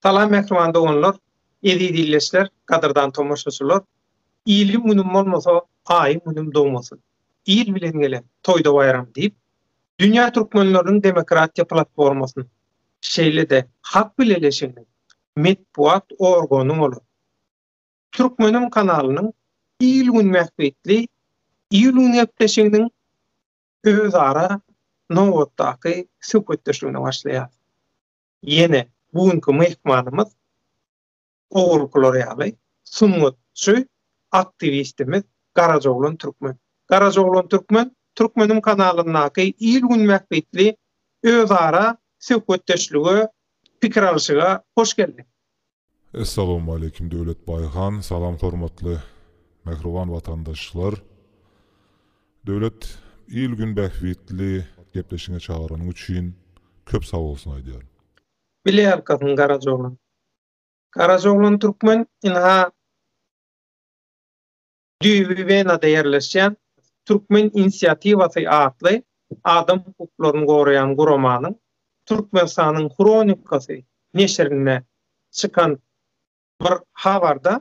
Salam mehriban doganlar, edi dilleşler, kadırdan tomaşaçylar. İlim günüm bolmasa, ay günüm doğmasın. İl bilen gelen toyda bayram deyip, Dünya Türkmenlörüň Demokratiya platformasyn şeýle-de hak bileleşigini metbuat organy bolar. Türkmenim kanalynyň il gün mähbetli, il gün epleşiginiň özara nowatdaky söhbetleşigine başlaýar. Yine bugünkü mehmanymyz Oğul ýaly sunmutçy aktivistimiz Garajoglan Türkmen. Garajoglan Türkmen, Türkmenim kanalynyň il gün mähbetli özara söhbetleşigi, pikir alşyga hoş geldin. Assalamu aleykum Döwlet Bayhan, salam hormatly mehriban vatandaşlar. Döwlet il gün mähbetli gepleşiňe çağıranyň üçin köp sag bolsun aýdýar. Bilýär kasyň Garajoglan. Garajoglan Türkmen inha Düýbübenada ýerleşýän Türkmen inisiativasy adly adam hukuklaryny goraýan guramanyň Türkmenistanyň kronikasy neşrine çykan bir habarda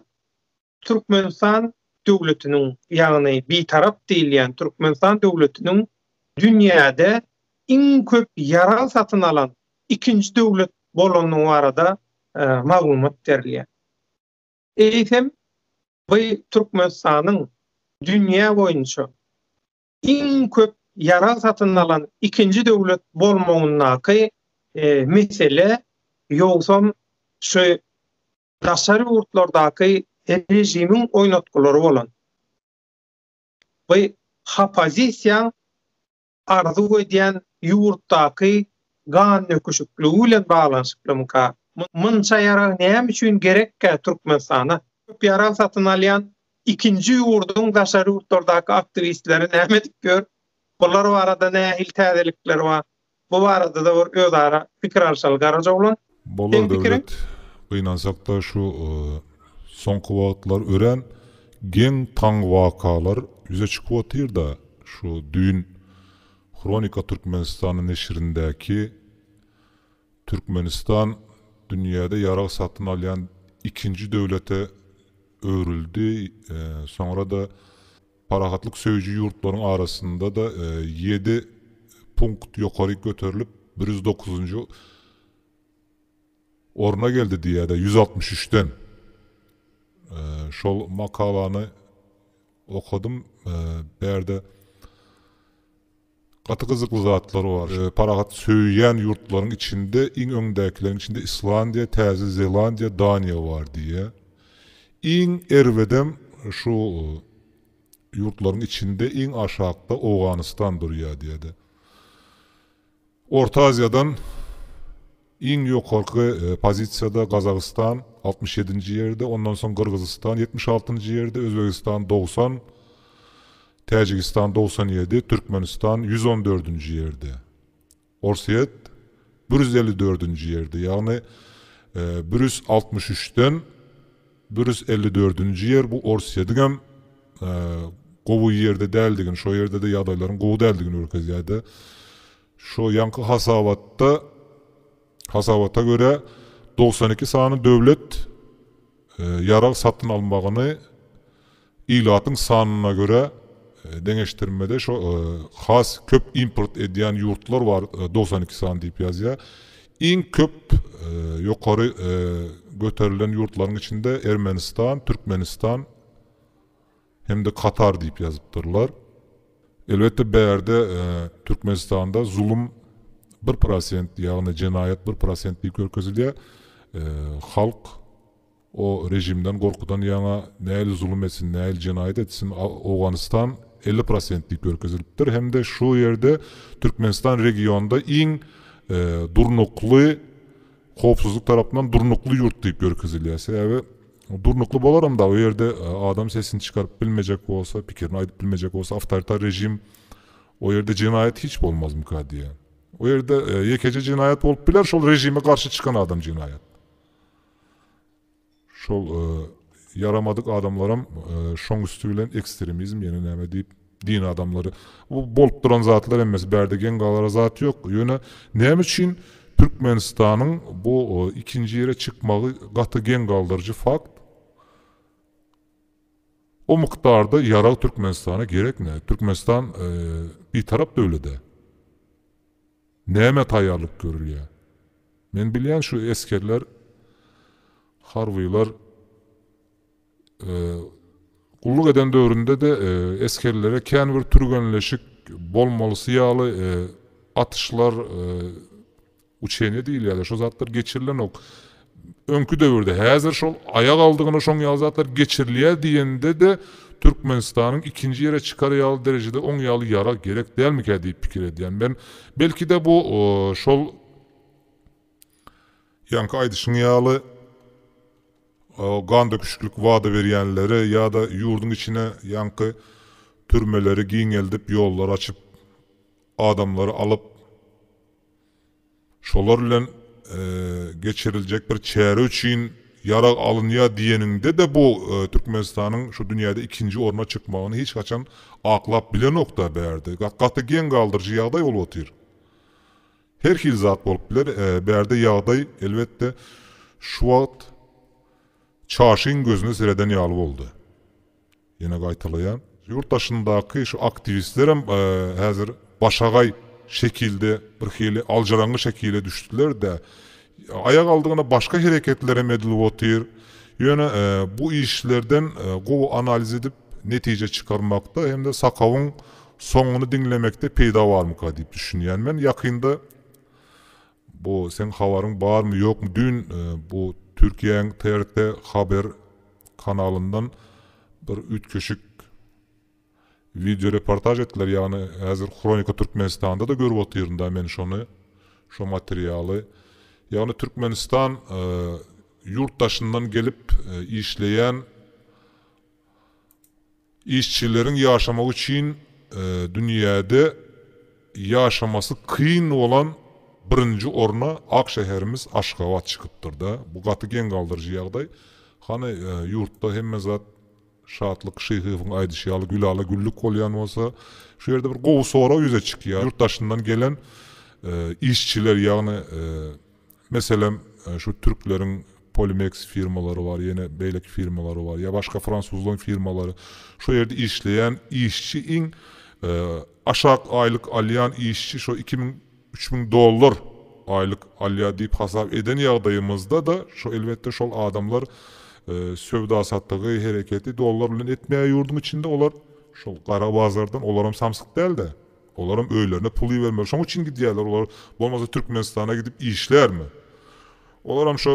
Türkmenistan döwletiniň, ýagny bir tarap diýilýän Türkmenistan döwletiniň dünýäde iň köp ýara satyn alan ikinji döwlet bolanyň barada maglumat berilýär. Eýsem bu Türkmenistanyň dünýä boýunça iň köp ýara satyn alan ikinji döwlet bolmagynaky mesele ýogsam şu daşary ýurtlardaky rejimiň oýnatgylary bolan. Bu opozisiýa arzu edýän ýurtdaky gan nöküşükligi bilen baglanyşykly munça ýara näme üçin gerekkä Türkmenistana? Köp ýara satyn alýan ikinji ýurduň daşary ýurtlardaky aktivistleri näme diýip gör? Bular barada nähil täzelikler bar? Bu barada da bir özara pikir alşal Garajoglan. Bolar döwlet gynansak da şu soňky wagtlar ören gen taň wakalar ýüze çykyp otyr da şu dün Kronika Türkmenistanyň neşrindäki Türkmenistan dünýäde ýara satyn alýan ikinji döwlete öwrüldi. Sonra da parahatlyk söýüji ýurtlaryň arasynda da 7 punkt ýokary göterilip 109-njy orna geldi diýär 163-den. Şol makalany okudum. Berde gaty gyzykly zatlary bar. Parahat söýýän ýurtlaryň içinde iň öňdäkilerin içinde Islandiýa, Täze Zelandiýa, Daniýa bar diýe. Iň erwedem şu ýurtlaryň içinde iň aşagda Awganistan durýar diýdi. Orta Aziýadan iň ýokarky pozisiýada Gazagystan 67-nji ýerde, ondan soň Kyrgyzstan 76-njy ýerde, Özbegistan 90, Täjikistan 97, Türkmenistan 114-nji ýerde. Orsiýet 154-nji ýerde. Ýagny 163-den 154-nji ýer bu Orsiýetiň hem gowy ýerde däldigini, şo ýerde de ýagdaýlaryň gowy däldigini örkezýärdi. Şo ýanky hasabata göre 92 sany döwlet ýara satyn almagyny ilatyň sanyna göre deňeşdirmede şo has köp import edýän ýurtlar bar 92 sany diýip ýazýar. Iň köp ýokary göterilen ýurtlaryň içinde Ermenistan, Türkmenistan hem de Katar diýip ýazypdyrlar. Elbette bäerde Türkmenistanda zulüm 1%, ýagny jenayet 1% diýip görkezilýär. Halk o rejimden gorkudan ýa-ni näil zulüm etsin, näil jenayet etsin, Awganistan 50% diýip görkezilipdir. Hem de şu ýerde Türkmenistan regionda iň durnukly, howpsuzlyk tarapyndan durnukly ýurt diýip görkezilýär. Sebäbi durnukly bolarym da o ýerde adam sesini çykaryp bilmejek bolsa, pikirini aýdyp bilmejek bolsa, awtoritar rejim o ýerde jenayet hiç bolmaz mükadiýe. O ýerde ýekece jenayet bolup biler, şol rejime garşy çykan adam jenayet. Şol yaramadyk adamlaram şoň üstü bilen ekstremizm ýene näme diýip din adamlary bu bolup duran zatlar emes, berde gen galara zat ýok. Ýöne näme üçin Türkmenistan'ın bu ikinci yere çıkmağı gaty gen galdırıcı fakt. O miktarda yara Türkmenistan'a gerek ne? Türkmenistan bir taraf dövlede. Näme taýýarlyk görülýär? Men bilýän şu eskerler, harwylar gulluk eden döwründe de eskerlere kän bir türgenleşik bolmalysy ýaly atışlar uçene diýil ýa-da şo zatlar geçirilen ok. Öňkü döwürde häzir şol aýak aldygyna şoň ýaly zatlar geçirilýär diýende de Türkmenistanyň ikinji ýere çykarýaly derejede oň ýaly yara gerek dälmiki diýip pikir edýän. Ben belki de bu şol ýanky aýdyşyň ýaly gan döküşlük wada berýänleri ýa-da ýurdun içine ýanky türmeleri giňeldip ýollar açyp adamlary alyp şolar bilen geçiriljek bir çäre üçin yara alınýar diýeninde de bu Türkmenistanyň şu dünýäde ikinji orna çykmagyny hiç kaçan aklap bilen nokta berdi. Gaty gen galdyrjy ýagdaý bolup otyr. Her hil zat bolup biler. Berde ýagdaý elbetde şu wagt çarşyň gözüne sereden ýaly boldy. Ýene gaýtylýan ýurtdaşyndaky şu aktivistler hem häzir başagay şekilde bir hili aljaraňgy şekilde düşdüler de ayak aldygyna başka hereketlere medilip otyr. Ýöne bu işlerden gowy analiz edip netije çıkarmakda hem de sakawyň soňuny dinlemekde peýda barmyka diýip düşünýän. Men ýakynda bu sen habaryň barmy ýokmy dün bu Türkiýeň TRT haber kanalyndan bir ütköşük video reportaj etdiler, ýagny häzir Kronika Türkmenistanda da görüp otyrynda men şonu şu materialy. Ýagny Türkmenistan yurtdaşyndan gelip işleyen işçilerin ýaşamak üçin dünýäde ýaşamasy kyn bolan birinji orna Ak şäherimiz Aşgabat çykypdyr da. Bu gaty gen galdyrjy ýagdaý. Hany ýurtda hemme zat şatlyk şyhyň aýdyşy ýaly gülaly güllük bolýan bolsa, şu ýerde bir gowy sora ýüze çykýar. Yurtdaşyndan gelen işçiler, ýagny meselem şu Türkleriň Polimex firmalary var, ýene beýleki firmalary var, ýa başga fransuzlaryň firmalary. Şu ýerde işleýän işçi aşak aylyk alýan işçi şu 2000-3000 dollar aylyk alýa diýip hasap eden ýagdaýymyzda da şu elbetde şol adamlar sövda satdygy hereketi dollar bilen etmeýär ýurdun içinde. Olar şol gara bazardan olaram samsyk däl de. Olaram öýlerine pul bermer. Şoň üçin gidýärler. Olar bolmasa Türkmenistana gidip işlermi? Olaram şu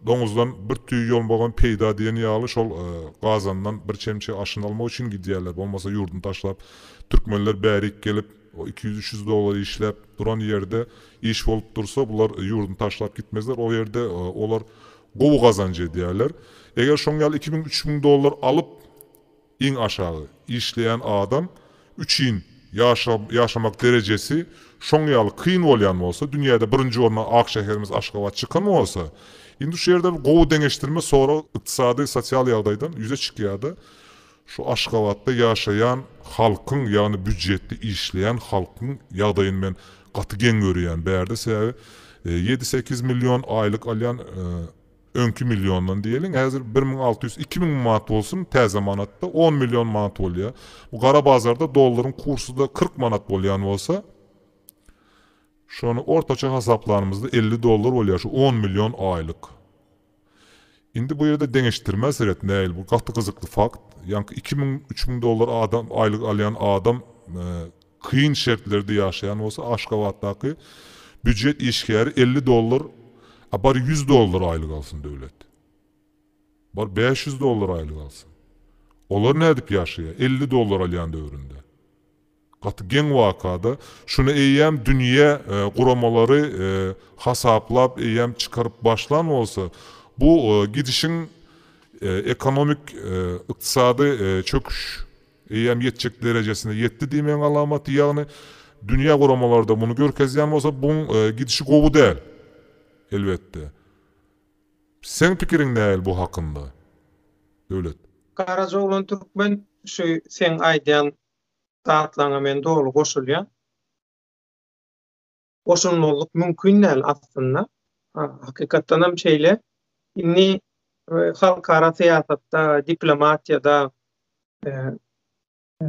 doňuzdan bir tüý ýol bolan peýda diýen ýaly şol Gazandan bir çemçe aşyn almak üçin gidýärler. Bolmasa ýurdun taşlap türkmenler bärik gelip o 200-300 dollar işlep duran ýerde iş bolup dursa bular ýurdun taşlap gitmezler. O ýerde olar gowy gazanjy edýärler. Eger şoň ýaly 2000-3000 dollar alyp iň aşağı işleyen adam üçün yaşamak derecesi şoň ýaly kyn bolýan bolsa, dünýäde birinji orna Ak şäherimiz Aşgabat çykan bolsa, indi şu ýerde gowy deňeşdirme sonra ykdysady, sosial ýagdaýdan ýüze çykýardy. Şu Aşgabatda ýaşaýan halkyň, ýagny büdjetli işleyen halkyň ýagdaýyny men gaty gen görýän. Berde sebäbi 7-8 milyon aylyk alýan öňkü milyondan diýelim, häzir 1600-2000 manat bolsun, täze manatda 10 milyon manat bolýar. Bu gara bazarda dollaryň kursu da 40 manat bolýan bolsa, şonu ortaça hasaplarymyzda 50 dollar bolýar, şu 10 milyon aylyk. Indi bu ýerde deňeşdirme seret näil, bu gaty gyzykly fakt. Ýanky 2000-3000 dollar adam aylyk alýan adam kyn şertlerde ýaşaýan bolsa, Aşgabatdaky büdjet işgäri 50 dollar, bar 100 dollar aylyk alsın döwlet. Bar 500 dollar aylyk alsın. Olar nädip ýaşaýar? 50 dollar alýan döwründe. Gaty gen wakada şunu eýýäm dünýä guramalary hasaplap eýýäm çykaryp başlan bolsa, bu gidişiň ekonomik ykdysady çöküş eýýäm ýetjek derejesine ýetdi diýmeň alamaty, ýagny dünýä guramalarda bunu görkezýän bolsa, bu gidişi gowy däl. Elbette. Sen pikirin näil bu hakynda? Döwlet. Karaca Türkmen şu sen aýdýan zatlaňa men dogry goşulýan. goşulmalyk mümkin däl aslında. Hakykatdan hem şeýle inni halkara syýasatda, diplomatiyada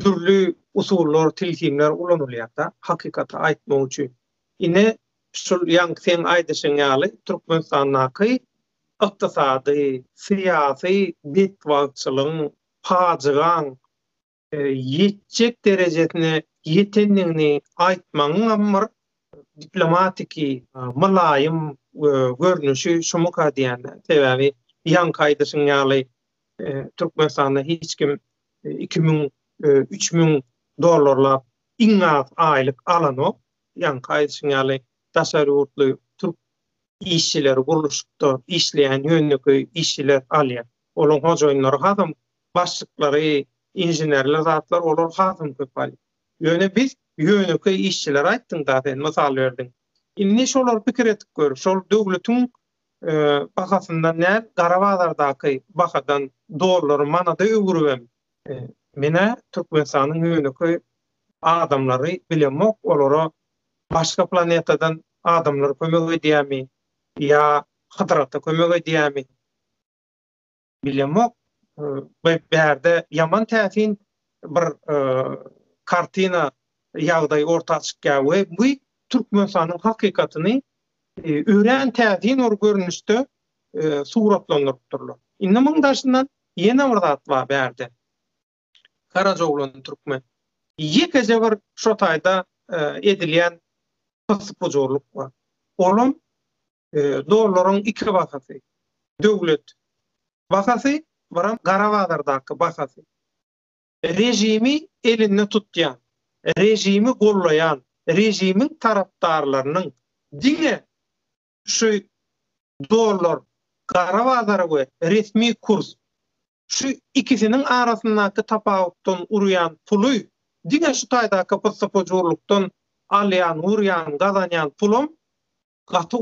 türlü usullar, tilkimler ulanylýar-da hakykaty aýtmak üçin. Ine şol ýaňy sen aýdyşyň ýaly Türkmenistanyňky ykdysady, syýasy betwagçylygyň, pajygaň ýetjek derejesine ýetenligini aýtmagyň ammar diplomatiki, mylaýym görnüşi şumuka diýende. Sebäbi ýaňy aýdyşyň ýaly Türkmenistanda hiç kim 2000 3000 dollarla iň az aýlyk alanok, ýaňy aýdyşyň ýaly tasarrufly Türk işçileri guruluşda işleýän ýönlükli işçiler alýar. Olaň hojaýynlary hazam başlyklary, injenerler zatlar olar hazam köp alýar. Ýöne biz ýönlükli işçiler aýtdyň da, sen mysal berdiň. Indi şolar pikir etip gör, şol döwletiň bahasyndan näme Garabazardaky bahadan dollar manada öwürübem. Mene Türkmenistanyň ýönlükli adamlary bilemok, olara başga planetadan adamlar kömek edýärmi ýa Hydrata kömek edýärmi bilemok. Berde yaman täsin bir kartina ýagdaý ortaga çykýar we bu Türkmenistanyň hakykatyny ören täsin or görnüşde suratlandyrypdyrlar. Indi muň daşyndan ýene bir zat bar berde. Karajoglan Türkmen. Ýekece bir şo taýda edilýän paspojorluk bar. Olum dollaryň iki bahasy. Döwlet bahasy, baram Garabazardaky bahasy. Rejimi elinde tutýan, rejimi gollayan, rejimin tarapdarlarynyň diňe şu dollar Garabazara we resmi kurs şu ikisinin arasyndaky tapawutdan urýan puly diňe şu taýdaky paspojorlukdan alýan, urýan, gazanýan pulum gaty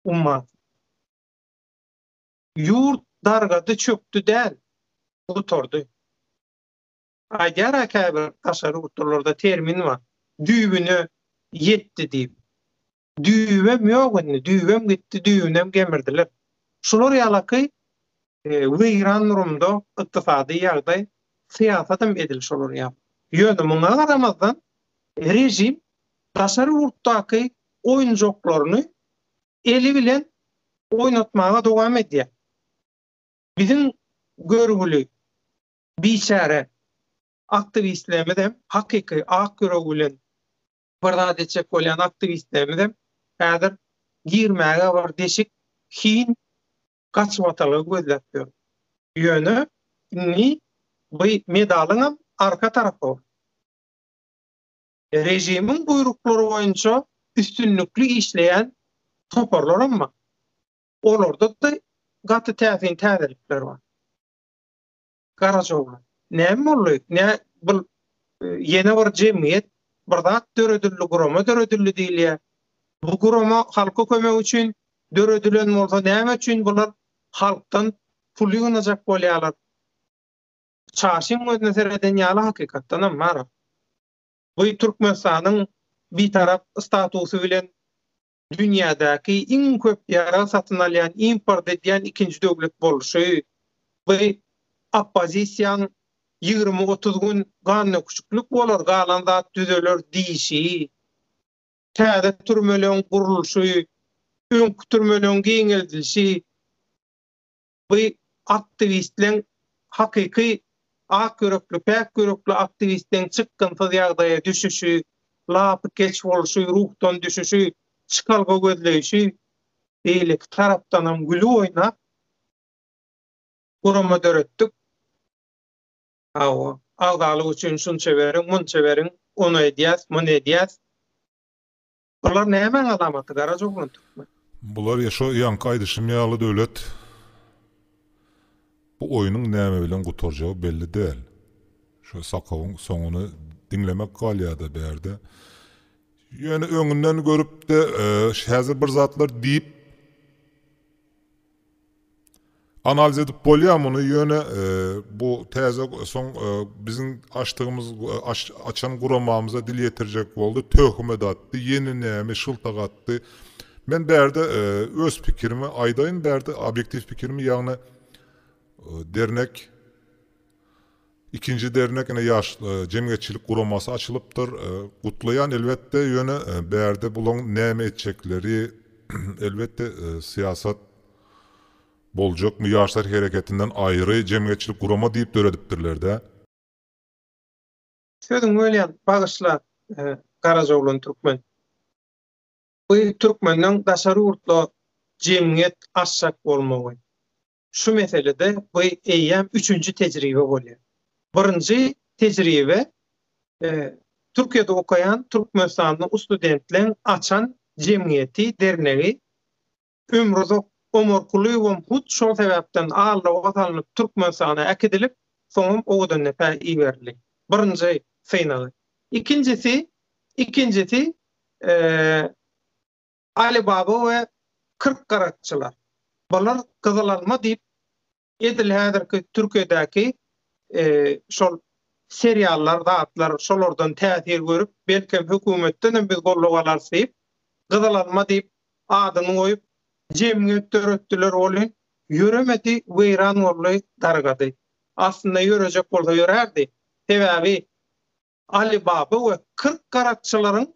ummat. Yurt dargady çöktü däl, gutordy. Aýdýar akaby tasarruflarda termin bar. Düýbüni ýetdi diýip. Düýbem ýok, düýbem gitdi, düýbünem gemirdiler. Şolar ýalaky wegran durumda ykdysady ýagdaý syýasatym edil şolar ýa. Ýöne muňa garamazdan rejim tasarrufdaky oýunjoklaryny eli bilen oýnatmaga dowam edýär. Bizim görgülü biçare aktivistlerimiz hakyky ak görgülen birda deçek bolýan aktivistlerimiz häzir girmäge bar deşik hin kaçmatalygy gözläp. Ýöne ni bu medalyň arka tarapy. Rejimiň buyruklary boýunça üstünlükli işleyen toparlar ama olarda da gaty täsin täzelikler var. Karajoglan. Näme bolýar? Ne bu ýene bir jemgyýet, bir zat döredilli gurama döredilli diýilýär. Bu gurama halka kömek üçin döredilen bolsa näme üçin bular halkdan pul ýygnajak bolýarlar? Çaşyň özüne sereden ýaly hakykatdan amma. Bu Türkmenistanyň bir tarap statusy bilen dünýädäki iň köp ýara satyn alýan, import edýän ikinji döwlet bolşy. Bu oppozisiýaň 20-30 gün ganyny küçüklük bolar, galan zat düzeler diýişi, täze türmeleň gurulşy, öňkü türmeleň giňeldilşi, bu aktivistleň hakyky ak görükli, pek görükli aktivistleň çykgynsyz ýagdaýa düşüşi, lapy geç bolşy, ruhdan düşüşi, çıkalga gözleýişi, eýlik tarapdanam gülü oýnap, gurama döretdik. Agdalyk üçin şunça beriň, munça beriň, onu edýäs, bunu edýäs. Bular näme alamaty Karajoglan Türkmen? Bular ýa-şo ýaňky aýdyşym ýaly döwlet bu oýunyň näme bilen gutarjagy belli däl. Şo sakawyň soňuny diňlemek galýada berde. Ýöne öňünden görüp de häzir bir zatlar diýip analiz edip bolýan muny ýöne bu täze soň bizim açan guramamyza dil ýetirjek boldy. Töhüme datdy, ýeni näme şyltagatdy. Men bärde öz pikirimi aýdaýyn, bärde objektiv pikirimi, ýagny dernek ikinci dernek ene yaş cemiyetçilik guraması açılıptır. Gutlayan elbette ýöne bärde bulan näme etjekleri elbette siyasat boljakmy, ýaşlar hereketinden aýry cemiyetçilik gurama diýip döredipdirler-de. Sözüň welýän bagyşlar Garazoglan türkmen. Bu türkmenden daşary urtla cemiyet açsak bolmagy. Şu meselede bu eýýäm 3-nji tejribe bolýar. Birinji tejribe Türkiýede okayan Türkmenistanyň studentlerin açan cemiyeti, dernegi ömrüzok omorkuly hut şol sebäpden alda watalynyp Türkmenistana äkidilip soňam owadan näpä iýerli. Birinji feýnaly. İkincisi Ali Baba we 40 garatçylar. Bular gyzylanma diýip edil häzirki Türkiýedäki şol seriallar, dağıtlar, şolardan täsir görüp, belki hökümetden biz golluk alarsyp, gyzylanma diýip adyny goýup, jemgyýet töretdiler bolýan, ýöremedi, weýran bolýy dargady. Aslynda ýörejek bolsa ýörärdi. Sebäbi Ali Baba we 40 garatçylaryň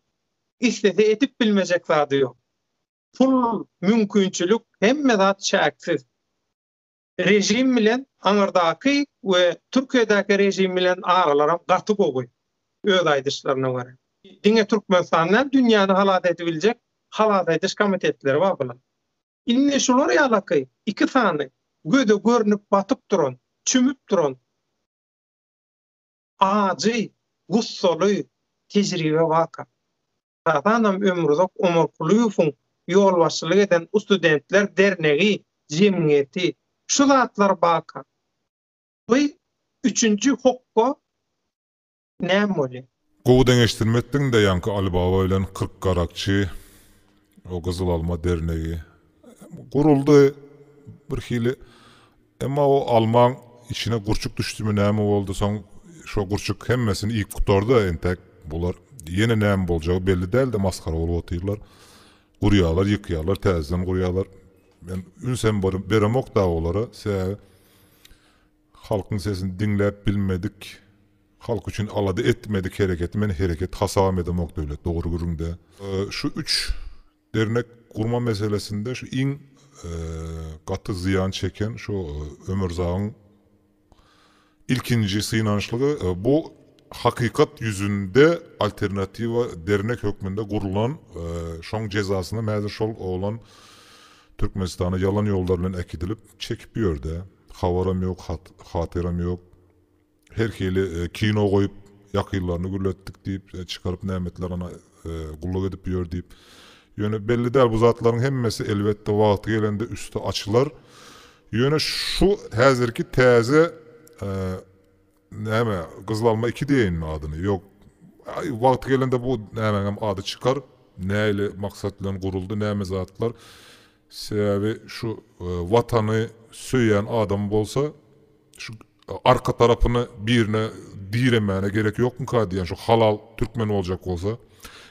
istese etip bilmejek zady ýok. Pul mümkinçilik hemme zat şäksiz. Rejim bilen aňyrdaky we Türkiýedäki rejim bilen aralara gaty gowy. Öz aýdyşlaryna görä. Diňe Türkmenistanyň dünýäni halat edibiljek halat ediş komitetleri bar bular. Inne şolar ýalaky iki sany göde görünüp batyp duran, çümüp duran ajy, gussaly tejribe waka. Tatanam ömrüzok omorkulyuň ýol başçylyk eden studentler dernegi, jemgyýeti şu zatlar baka. Bu üçüncü hokko näme bolýar? Gowy deňeşdirmetdiň de ýanky Ali Baba bilen 40 garakçy o Gyzyl Alma dernegi guruldy bir hili, emma o alman içine gurçuk düşdümi näme boldy, soň şo gurçuk hemmesini ilk gutardy entek bular ýene näme boljagy belli däl de maskara bolup otyrlar. Gurýarlar, ýykýarlar, täzeden gurýarlar. Men ünsem beremok da olara, sebäbi halkyň sesini dinläp bilmedik, halk üçin alady etmedik hereketi, men hereket hasam edemok döwlet, dogry görüňde. Şu 3 dernek gurma meselesinde şu iň gaty ziyan çeken şu Ömürzagyň ilkinji synançlygy, bu hakikat yüzünde alternativa dernek hökmünde gurulan şoň jezasyna mäzir şol oglan Türkmenistana yalan ýollar bilen äkidilip çekip ýörde. Habaram ýok, hatyram ýok. Her hili kino goýup ýakynlaryny gürletdik diýip çykaryp nämetler ana gulluk edip ýör diýip. Ýöne belli däl bu zatlaryň hemmesi elbetde wagty gelende üstü açylar. Ýöne şu häzirki täze näme Gyzyl Alma 2 diýenmi adyny? Ýok. Wagty gelende bu näme ady çykar, näle maksat bilen guruldy, näme zatlar. Sebäbi şu watany söýen adam bolsa, şu arka tarapyny birine diýremäne gerek ýokmu ka diýen, şu halal türkmen boljak bolsa,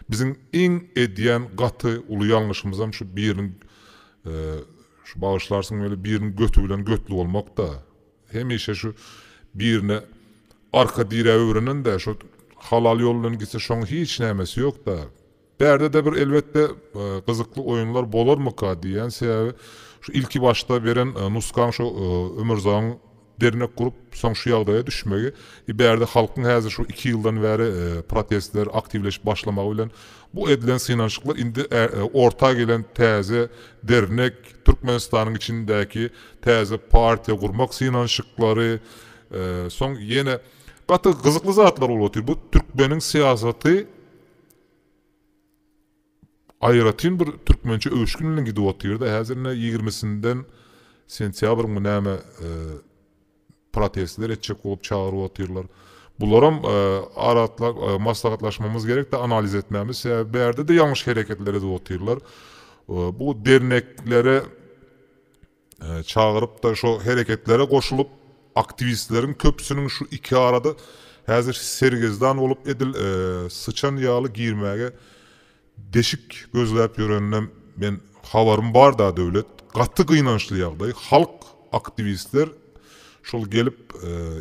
bizim iň edýän gaty uly ýalňyşymyz şu biriniň şu bagyşlarsyň böyle biriniň götü bilen götlü bolmak da. Hemişe şu birine arka diýre öwrenen de şu halal ýol bilen gitse şoň hiç nämesi ýok da. Bärde de bir elbette gyzykly oýunlar bolarmy ka diýen sebäbi şu ilki başta beren nuskan şu Ömürzagyň dernek gurup soň şu ýagdaýa düşmegi. Bärde halkyň häzir şu 2 ýyldan bäri protestler aktivleşip başlamagy bilen bu edilen synançlyklar indi orta gelen täze dernek, Türkmenistanyň içindäki täze partiýa gurmak synançlyklary, soň ýene gaty gyzykly zatlar bolup otyr. Bu türkmeniň siýasaty aýratyn bir türkmençe öwüşgün bilen gidip otyrdy. Häzirne 20-sinden sentýabrym näme protestler etjek bolup çağıryp otyrlar. Bularam aratlar maslahatlaşmamız gerek de analiz etmemiz. Bärde de ýalňyş hereketler edip otyrlar. Bu derneklere çağırıp da şu hareketlere koşulup aktivistlerin köpsünün şu iki arada hazır sergizdan olup edil sıçan yağlı giyirmeye deşik gözlep yörenlem men havarım var da devlet katı kıynançlı yağday halk aktivistler şol gelip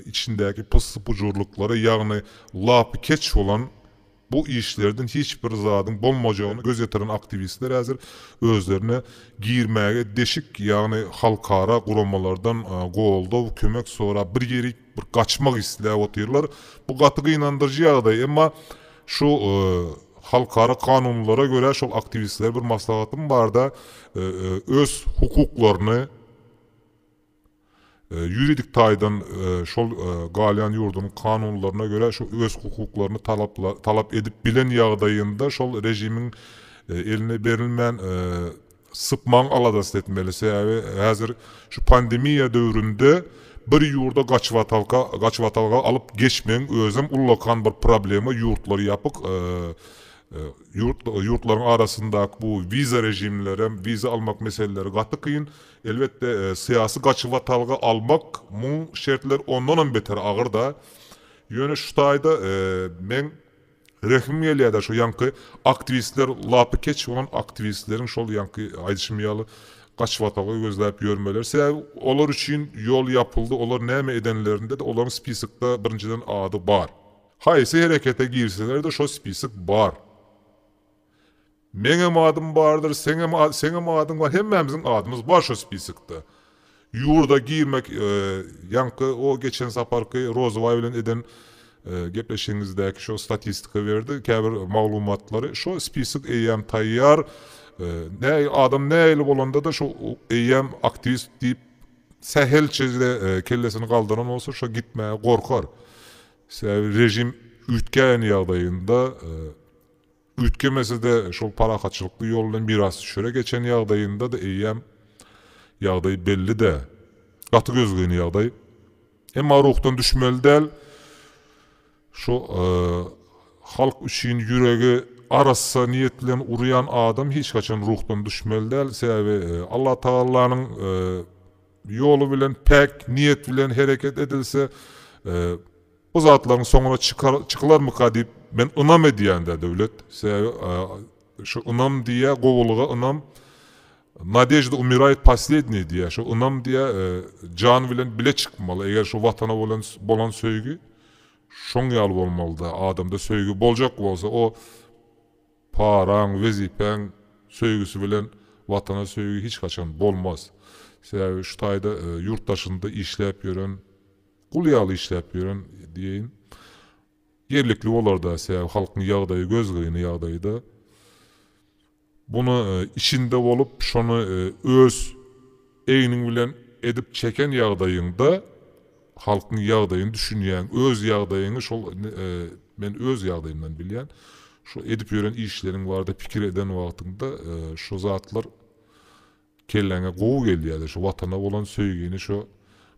içindeki pısıpıcurlukları yani lapı keç olan bu işlerden hiçbir zadın bolmacağını gözetiren aktivistler hazır özlerine giyirmeye deşik yani halkara kuramalardan golda kömek sonra bir yeri bir kaçmak isteye otururlar. Bu katı inandırıcı yağday ama şu halkara kanunlara göre şol aktivistler bir maslahatım var da öz hukuklarını yuridik taydan şol galyan yurdunun kanunlarına göre şu öz hukuklarını talap edip bilen yağdayında şol rejimin eline verilmeyen sıpman aladas etmelisi. Yani hazır şu pandemiya dövründe bir yurda kaçvatalga alıp geçmeyen özüm ullakan bir problemi yurtları yapıp yurtların arasında bu vize rejimleri, vize almak meseleleri katı kıyın. Elbette siyasi kaçıvatalga almak bu şartlar ondan beter ağır da. Yöne şu tayda men rehim geliyor şu yankı aktivistler lapı keç olan aktivistlerin şol yankı aydışmayalı kaçıvatalga gözlep görmeler. Sebebi onlar için yol yapıldı. Onlar neme edenlerinde de onların spisikta birinciden adı var. Haysi harekete girseler de şu spisik var. Menem adım vardır, senem adım var. Hemmemizin adımız var şu spisikte. Yurda girmek, yankı o geçen saparkı Rozovay'la eden gepleşinizdeki şu statistika verdi. Kabir malumatları. Şu spisik eyyem tayyar. Ne adam ne eyle olanda da şu eyyem aktivist deyip sehelçezde kellesini kaldıran olsa şu gitmeye korkar. Rejim ütken yağdayında ütkemesi de şu para kaçılıklı yoldan biraz şöyle geçen yağdayında da eyyem yağdayı belli de katı gözlüğünü yağdayı ama ruhtan düşmeli değil şu halk üçün yüreği arasa niyetlen uğrayan adam hiç kaçan ruhtan düşmeli değil. Sebebi Allah Teala'nın yolu bilen pek niyet bilen hareket edilse bu zatların sonuna çıkılar mı kadip ben ınam ediyen de devlet. Şu ınam diye kovuluğa ınam Nadejda umirayet последний diye. Şu ınam diye can bilen bile çıkmalı. Eğer şu vatana bolan söygü şon yal olmalı da adamda söygü bolacak olsa o paran, vezipen söygüsü bilen vatana söygü hiç kaçan bolmaz. Şu tayda yurttaşında işlep yören Kulyalı işlep yören diyeyin. Yerlikli olar da halkın yağdayı, gözlüğünü yağdayı da. Bunu içinde olup şunu öz eynin bilen edip çeken yağdayında halkın yağdayını düşünüyen, öz yağdayını ben öz yağdayından bilen şu edip yören işlerin vardı fikir eden vaktinde şu zatlar kellene kovu geliyor. Şu vatana olan söygeni şu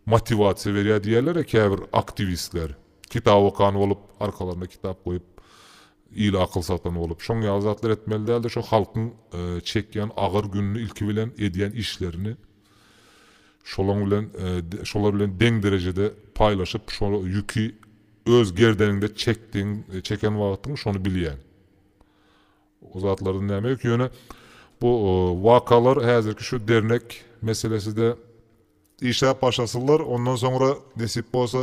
motivasiya veriyor diyorlar ya aktivistler. Kitap okan olup arkalarına kitap koyup iyi akıl satan olup şon yazatlar etmeli değil de şu halkın çekyen ağır gününü ilki bilen ediyen işlerini şolar bilen den derecede paylaşıp şu yükü öz gerdeninde çeken vaktin şonu biliyen. O zatların ne demek yöne bu vakalar hazırki şu dernek meselesi de işe başlasınlar. Ondan sonra nasip olsa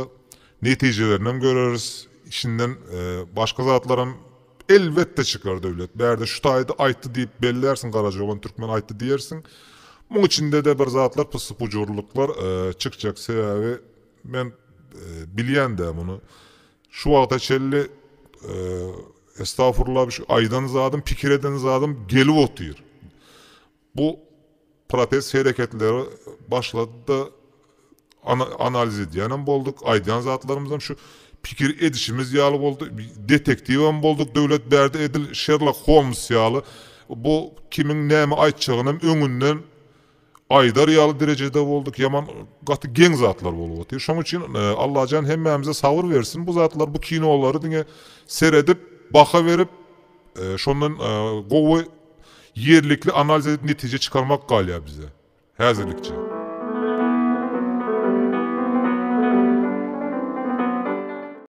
neticelerini görürüz. İşinden başka zatların elbette çıkar devlet. Berde şu tayda aytı deyip bellersin Karacaoğlan Türkmen aytı diyersin. Bunun içinde de bir zatlar pısıpıcurluklar çıkacak sebebi ben biliyen de bunu. Şu vakta çelli estağfurullah bir şey aydan zadım pikir eden zadım gelip otuyor. Bu protest hareketleri başladı da analiz ediyenem bolduk. Aydan zatlarımızdan şu pikir edişimiz yağlı oldu. Detektivam bolduk. Devlet berdi edil Sherlock Holmes yağlı. Bu kimin neyme aytçağının önünden aydar yağlı derecede olduk. Yaman katı gen zatlar olup. Şunun için Allah can hemmemize savur versin. Bu zatlar bu kinoları dine seyredip baka verip şundan kovu yerlikli analiz edip netice çıkarmak galiba bize. Hazırlıkçı.